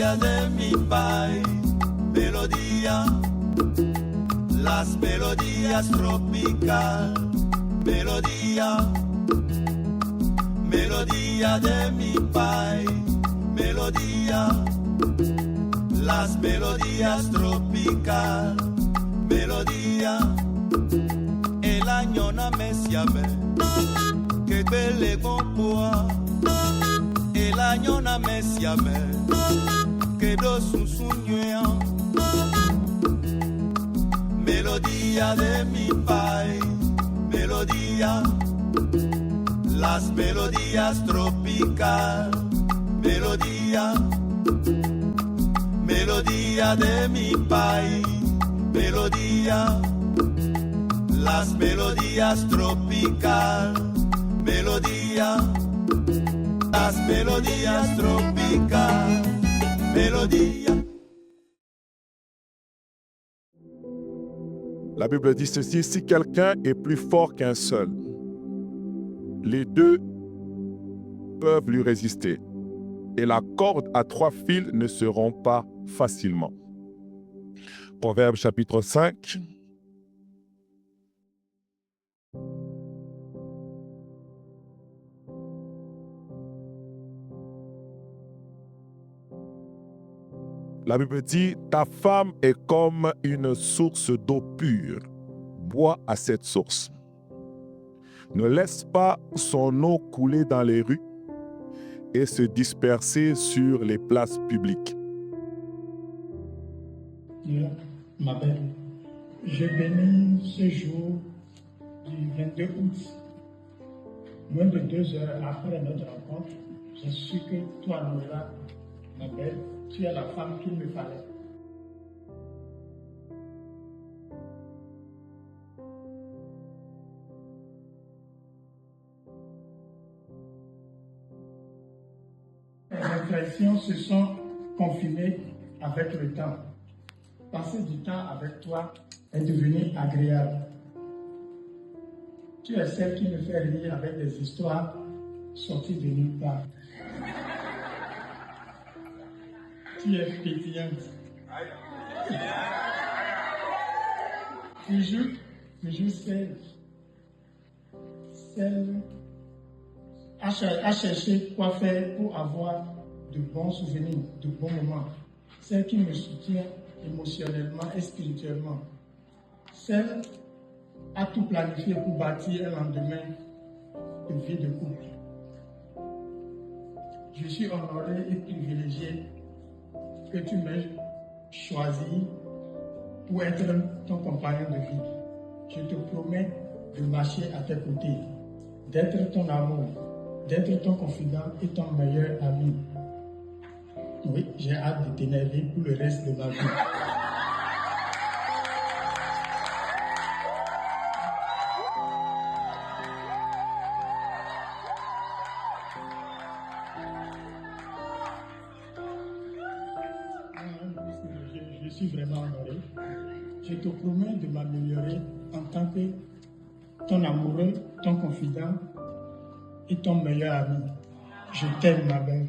melodía de mi país, melodía, las melodías tropical, melodía, melodía de mi país, melodía, las melodías tropical, melodía, el año na me siame, que belle bomboa, el año na me siame, que dos un sueño, melodía de mi país, melodía, las melodías tropical, melodía, melodía de mi país, melodía, las melodías tropical, melodía, las melodías tropical, melodía. La Bible dit ceci, si quelqu'un est plus fort qu'un seul, les deux peuvent lui résister. Et la corde à 3 fils ne se rompt pas facilement. Proverbe chapitre 5. La Bible dit, ta femme est comme une source d'eau pure. Bois à cette source. Ne laisse pas son eau couler dans les rues et se disperser sur les places publiques. Ma belle, je bénis ce jour du 22 août. Moins de 2 heures après notre rencontre, je suis que toi, Noëlla, ma belle, tu es la femme qu'il me fallait. Les impressions se sont confirmées avec le temps. Passer du temps avec toi est devenu agréable. Tu es celle qui me fait rire avec des histoires sorties de nulle part. Tu es pétillante. Toujours celle à chercher quoi faire pour avoir de bons souvenirs, de bons moments. Celle qui me soutient émotionnellement et spirituellement. Celle à tout planifier pour bâtir un lendemain de vie de couple. Je suis honoré et privilégié que tu m'aies choisi pour être ton compagnon de vie. Je te promets de marcher à tes côtés, d'être ton amour, d'être ton confident et ton meilleur ami. Oui, j'ai hâte de t'énerver pour le reste de ma vie. Je suis vraiment honoré. Je te promets de m'améliorer en tant que ton amoureux, ton confident et ton meilleur ami. Je t'aime, ma belle.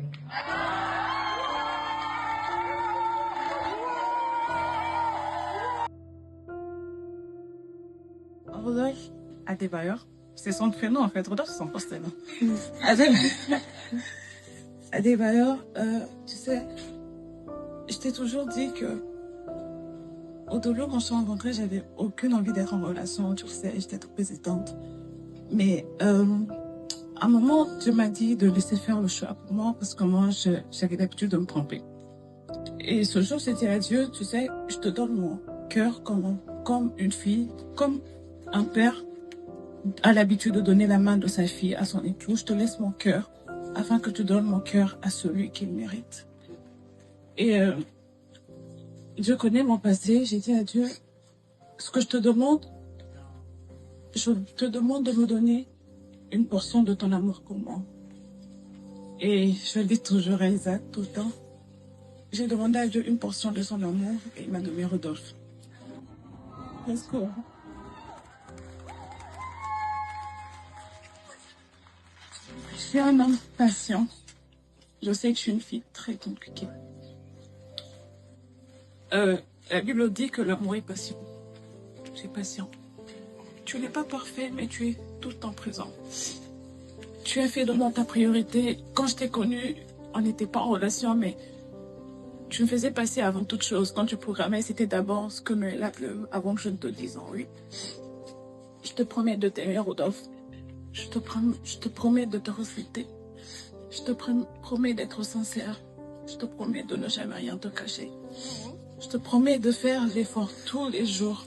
Rodolphe Adebayor, c'est son prénom en fait. Rodolphe, c'est son prénom. Adebayor, tu sais, je t'ai toujours dit que au début, quand je t'ai rencontré, j'avais aucune envie d'être en relation, tu sais, j'étais trop hésitante. Mais à un moment, Dieu m'a dit de laisser faire le choix pour moi parce que moi, j'avais l'habitude de me tromper. Et ce jour, j'ai dit à Dieu, tu sais, je te donne mon cœur comme une fille, comme un père a l'habitude de donner la main de sa fille à son époux. Je te laisse mon cœur afin que tu donnes mon cœur à celui qu'il mérite. Et Dieu connaît mon passé. J'ai dit à Dieu, ce que je te demande de me donner une portion de ton amour pour moi. Et je le dis toujours à Isaac tout le temps. J'ai demandé à Dieu une portion de son amour et il m'a nommé Rodolphe. Let's go. Je suis un homme patient. Je sais que je suis une fille très compliquée. La Bible dit que l'amour est patient. Tu es patient. Tu n'es pas parfait, mais tu es tout le temps présent. Tu es fidèle dans ta priorité. Quand je t'ai connu, on n'était pas en relation, mais tu me faisais passer avant toute chose. Quand tu programmais, c'était d'abord ce que me la pleut avant que je ne te dise en oui. Je te promets de t'aimer, Rodolphe. Je te promets de te respecter. Je te promets d'être sincère. Je te promets de ne jamais rien te cacher. Je te promets de faire l'effort tous les jours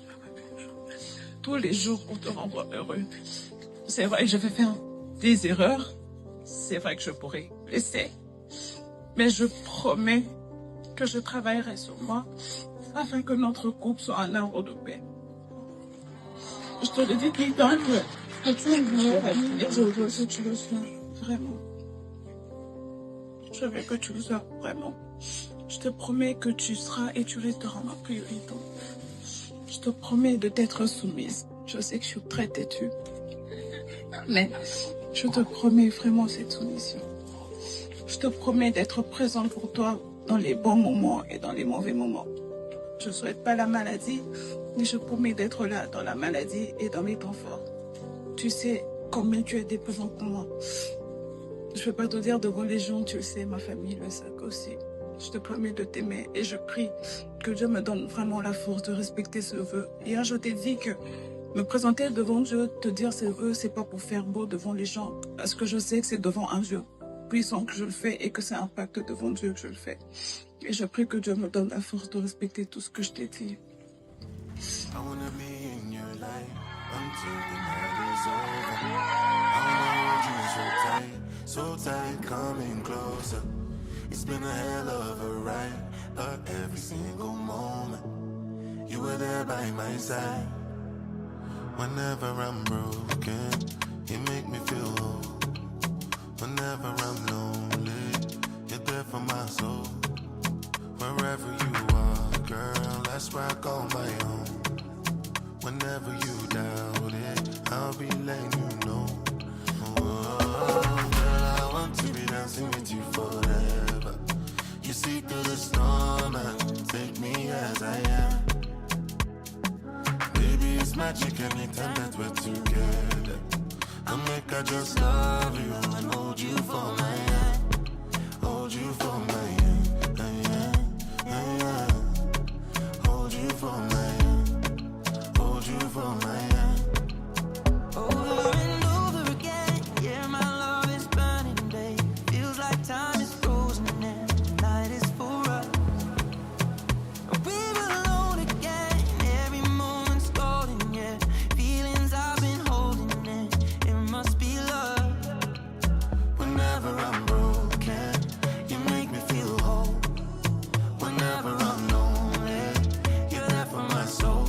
pour te rendre heureux. C'est vrai que je vais faire des erreurs. C'est vrai que je pourrais blesser. Mais je promets que je travaillerai sur moi afin que notre couple soit un arbre de paix. Je te le dis tout le temps que tu es une meilleure amie et je veux que tu le sois vraiment. Je veux que tu le sois vraiment. Je te promets que tu seras et tu resteras ma priorité. Je te promets de t'être soumise. Je sais que je suis très têtue. Mais je te promets vraiment cette soumission. Je te promets d'être présente pour toi dans les bons moments et dans les mauvais moments. Je ne souhaite pas la maladie, mais je promets d'être là dans la maladie et dans mes temps forts. Tu sais combien tu es dépendant pour moi. Je ne peux pas te dire devant les gens, tu le sais, ma famille le sait aussi. Je te promets de t'aimer et je prie que Dieu me donne vraiment la force de respecter ce vœu. Hier, je t'ai dit que me présenter devant Dieu, te dire ce vœu, c'est pas pour faire beau devant les gens, parce que je sais que c'est devant un Dieu puissant que je le fais et que c'est un pacte devant Dieu que je le fais. Et je prie que Dieu me donne la force de respecter tout ce que je t'ai dit. I wanna be in your life until the night is over. I wanna hold you so tight, coming closer. It's been a hell of a ride, but every single moment you were there by my side. Whenever I'm broken, you make me feel whole. Whenever I'm lonely, you're there for my soul. Wherever you are, girl, that's where I call my own. Whenever you doubt it, I'll be letting you know. Oh, girl, I want to be dancing with you forever. You see through the storm and take me as I am. Baby, it's magic anytime that we're together. I make I just love you and hold you for my hand. Hold you for my hand. Hold you for my hand. Hold you for my hand. Over and over again, yeah, my love is burning, babe. Feels like time is frozen and the night is for us. We're alone again, every moment's golden, yeah. Feelings I've been holding in, it must be love. Whenever I'm broken, you make me feel whole. Whenever I'm lonely, you're there for my soul.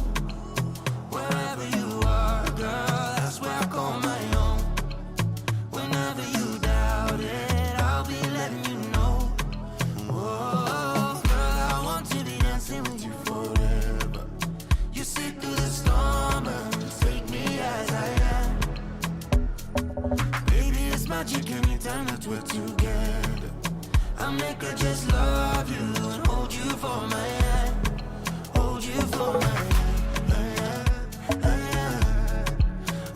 Wherever you are, girl, that's where I call my own. Whenever you doubt it, I'll be letting you know. Oh, girl, I want to be dancing with you forever. You see through the storm and take me as I am. Baby, it's magic anytime that we're together. I make her just love you and hold you for my hand. Hold you for my hand.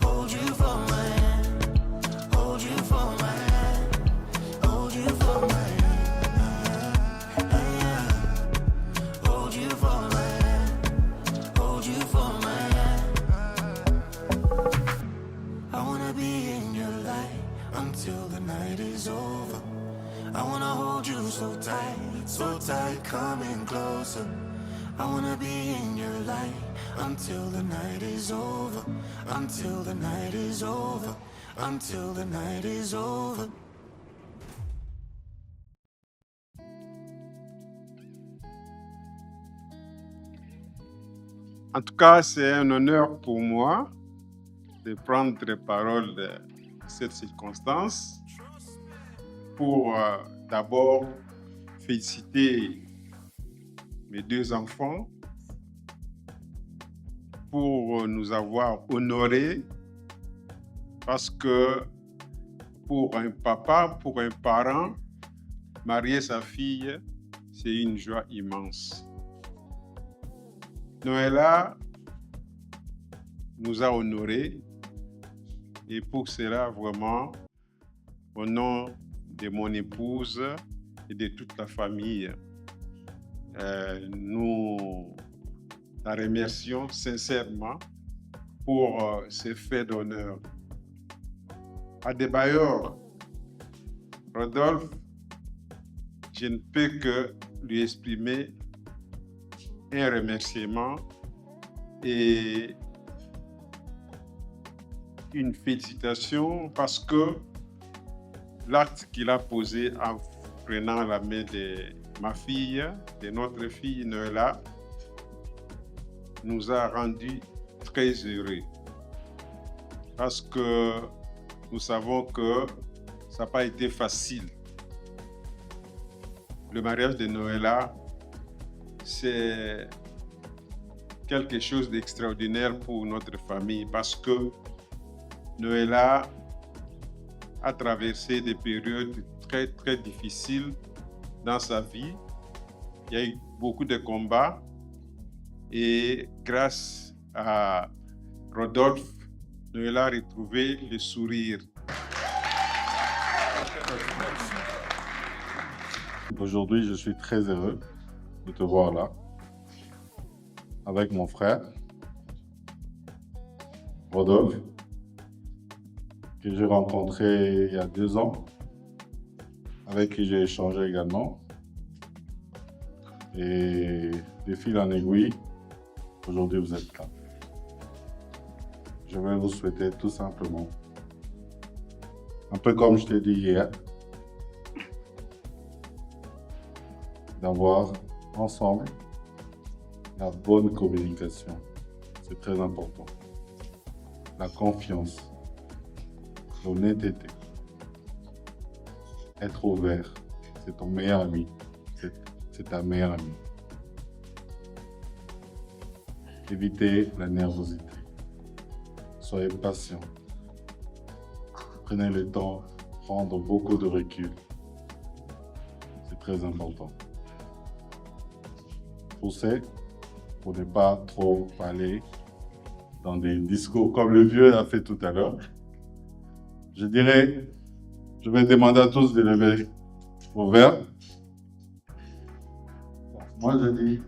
Hold you for my hand. Hold you for my hand. Hold you for my hand. Hold you for my hand. Hold you for my hand. I wanna be in your light until the night is over. I wanna hold you so tight, coming closer. I wanna be in your light until the night is over, until the night is over, until the night is over. En tout cas, c'est un honneur pour moi de prendre les paroles de cette circonstance pour d'abord féliciter mes deux enfants pour nous avoir honorés parce que pour un papa, pour un parent, marier sa fille, c'est une joie immense. Noëlla nous a honorés et pour cela, vraiment, au nom de mon épouse et de toute la famille, nous la remercions sincèrement pour ces faits d'honneur. Adebayor Rodolphe, je ne peux que lui exprimer un remerciement et une félicitation parce que l'acte qu'il a posé en prenant la main de ma fille, de notre fille Noëlla, nous a rendus très heureux parce que nous savons que ça n'a pas été facile. Le mariage de Noëlla, c'est quelque chose d'extraordinaire pour notre famille parce que Noëlla a traversé des périodes très, très difficiles dans sa vie. Il y a eu beaucoup de combats et grâce à Rodolphe, Noëlla a retrouvé le sourire. Aujourd'hui, je suis très heureux de te voir là, avec mon frère, Rodolphe, que j'ai rencontré il y a 2 ans, avec qui j'ai échangé également. Et de fil en aiguille, aujourd'hui vous êtes là. Je vais vous souhaiter tout simplement, un peu comme je t'ai dit hier, d'avoir ensemble la bonne communication. C'est très important. La confiance, l'honnêteté, être ouvert. C'est ton meilleur ami. C'est ta meilleure amie. Évitez la nervosité. Soyez patient. Prenez le temps, prendre beaucoup de recul. C'est très important. Poussez pour ne pas trop parler dans des discours comme le vieux a fait tout à l'heure. Je dirais, je vais demander à tous de lever vos verres. Moi je dis,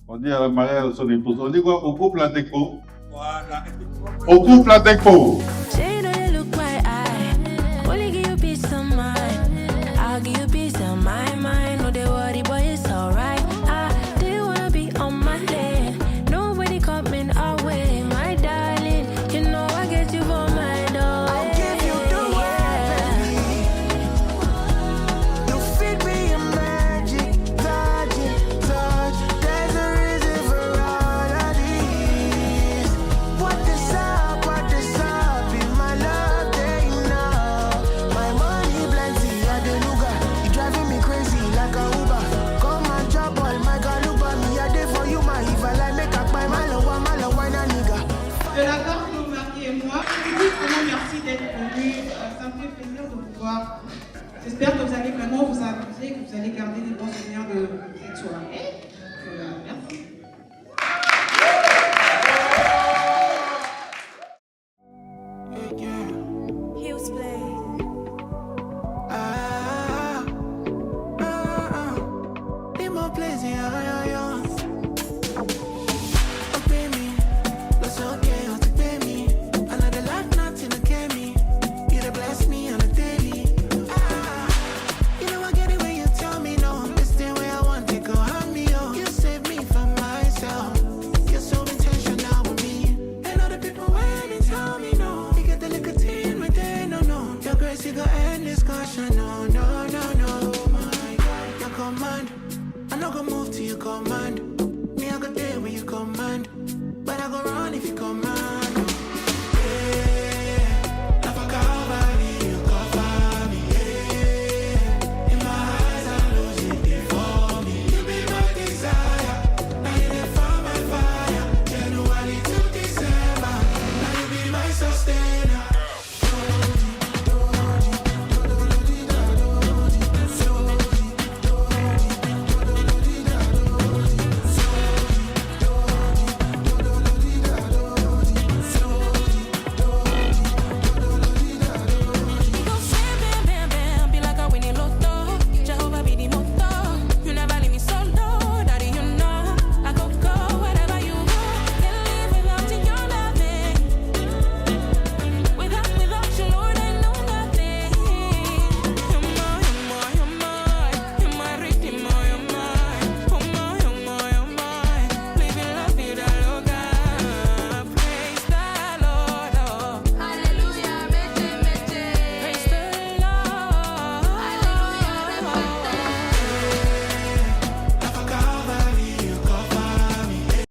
on dit à la mariée de son épouse, on dit quoi? Au couple à déco. Voilà. Au couple à déco. De la part de mon mari et moi, je vous dis vraiment merci d'être venus. Ça me fait plaisir de vous voir. J'espère que vous allez vraiment vous amuser, que vous allez garder des bons souvenirs de cette soirée. Merci. I no go move till you command. Me, I go there where you command. But I go run if you command.